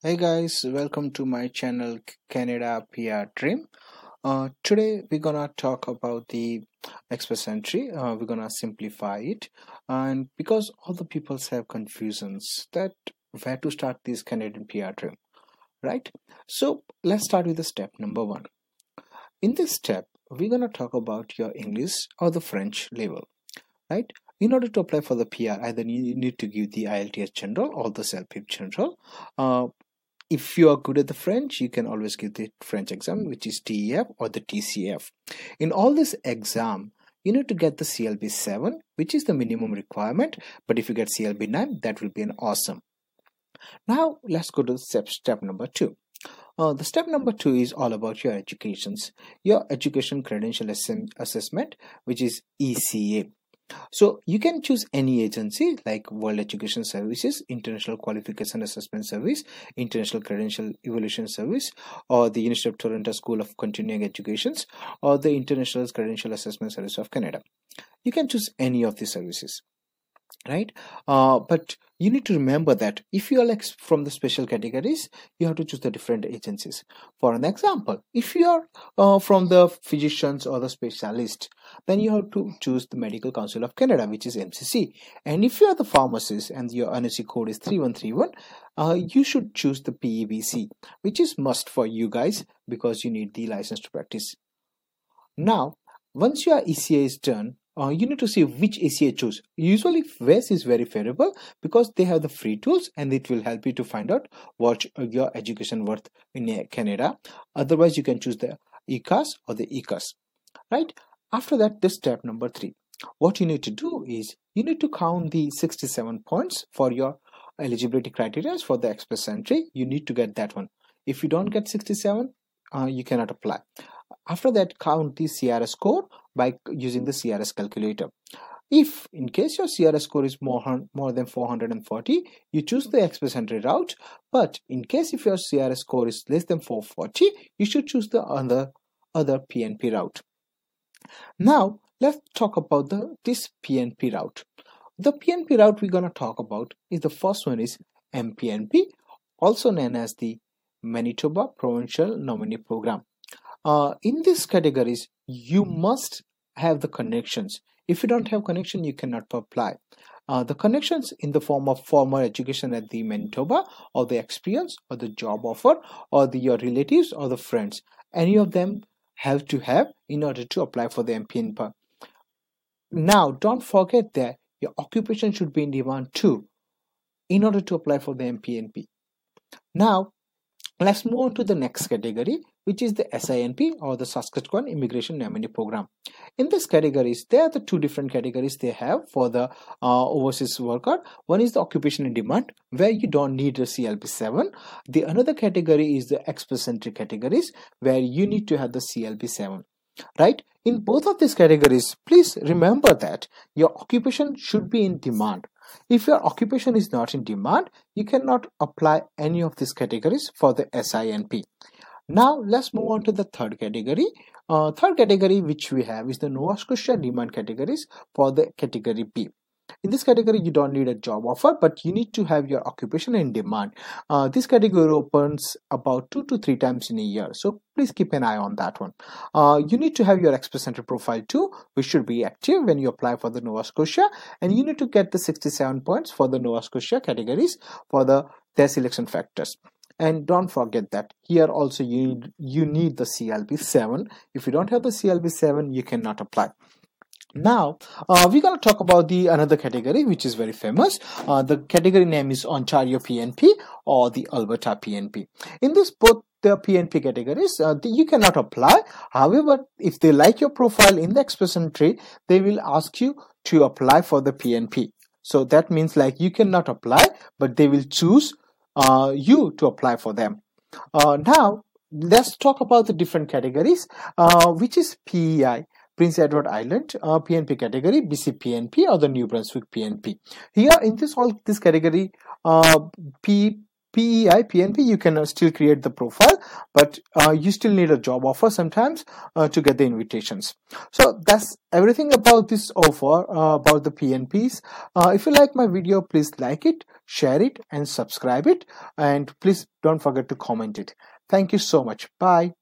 Hey guys, welcome to my channel Canada PR Dream. Today we're gonna talk about the express entry. We're gonna simplify it, and because all the people have confusions that where to start this Canadian PR Dream, right? So let's start with the step number one. In this step, we're gonna talk about your English or the French level, right? In order to apply for the PR, either you need to give the IELTS General or the CELPIP General. If you are good at the French, you can always give the French exam, which is TEF or the TCF. In all this exam, you need to get the CLB 7, which is the minimum requirement. But if you get CLB 9, that will be an awesome. Now, let's go to step number 2. The step number 2 is all about your education credential assessment, which is ECA. So you can choose any agency like World Education Services, International Qualification Assessment Service, International Credential Evaluation Service, or the University of Toronto School of Continuing Educations, or the International Credential Assessment Service of Canada. You can choose any of these services, right? But you need to remember that if you are like from the special categories, you have to choose the different agencies. For an example, if you are from the physicians or the specialist, then you have to choose the Medical Council of Canada, which is MCC. And if you are the pharmacist and your NSC code is 3131, you should choose the PEBC, which is must for you guys because you need the license to practice. Now, once your ECA is done, you need to see which ECA choose. Usually WES is very favorable because they have the free tools and it will help you to find out what your education worth in Canada. Otherwise, you can choose the ECAS or the ECAS, right? After that, this step number 3. What you need to do is you need to count the 67 points for your eligibility criteria for the express entry. You need to get that one. If you don't get 67, you cannot apply. After that, count the CRS score by using the CRS calculator. If in case your CRS score is more than 440, you choose the express entry route. But in case if your CRS score is less than 440, you should choose the other PNP route. Now let's talk about this PNP route. The PNP route we're gonna talk about is the first one is MPNP, also known as the Manitoba Provincial Nominee Program. In these categories, you must have the connections. If you don't have connection, you cannot apply. The connections in the form of formal education at the Manitoba, or the experience, or the job offer, or your relatives, or the friends. Any of them have to have in order to apply for the MPNP. Now, don't forget that your occupation should be in demand too, in order to apply for the MPNP. Now, let's move on to the next category, which is the SINP or the Saskatchewan Immigration Nominee Program. In these categories, there are the two different categories they have for the overseas worker. One is the occupation in demand, where you don't need a CLB 7. The another category is the express entry categories, where you need to have the CLB 7. Right? In both of these categories, please remember that your occupation should be in demand. If your occupation is not in demand, you cannot apply any of these categories for the SINP. Now let's move on to the third category. Third category which we have is the Nova Scotia demand categories for the category B. In this category, you don't need a job offer, but you need to have your occupation in demand. This category opens about 2 to 3 times in a year, so please keep an eye on that one. You need to have your express entry profile too, which should be active when you apply for the Nova Scotia, and you need to get the 67 points for the Nova Scotia categories for their selection factors. And don't forget that here also you need the CLB 7. If you don't have the CLB 7, you cannot apply. Now we're going to talk about the another category which is very famous. The category name is Ontario PNP or the Alberta PNP. In this both the PNP categories, you cannot apply. However, if they like your profile in the express entry, they will ask you to apply for the PNP. So that means like you cannot apply, but they will choose you to apply for them. Now let's talk about the different categories, which is PEI, Prince Edward Island PNP category, BC PNP or the New Brunswick PNP. Here in this category, PEI, PNP, you can still create the profile, but you still need a job offer sometimes to get the invitations. So that's everything about this offer, about the PNPs. If you like my video, please like it, share it, and subscribe it. And please don't forget to comment it. Thank you so much. Bye.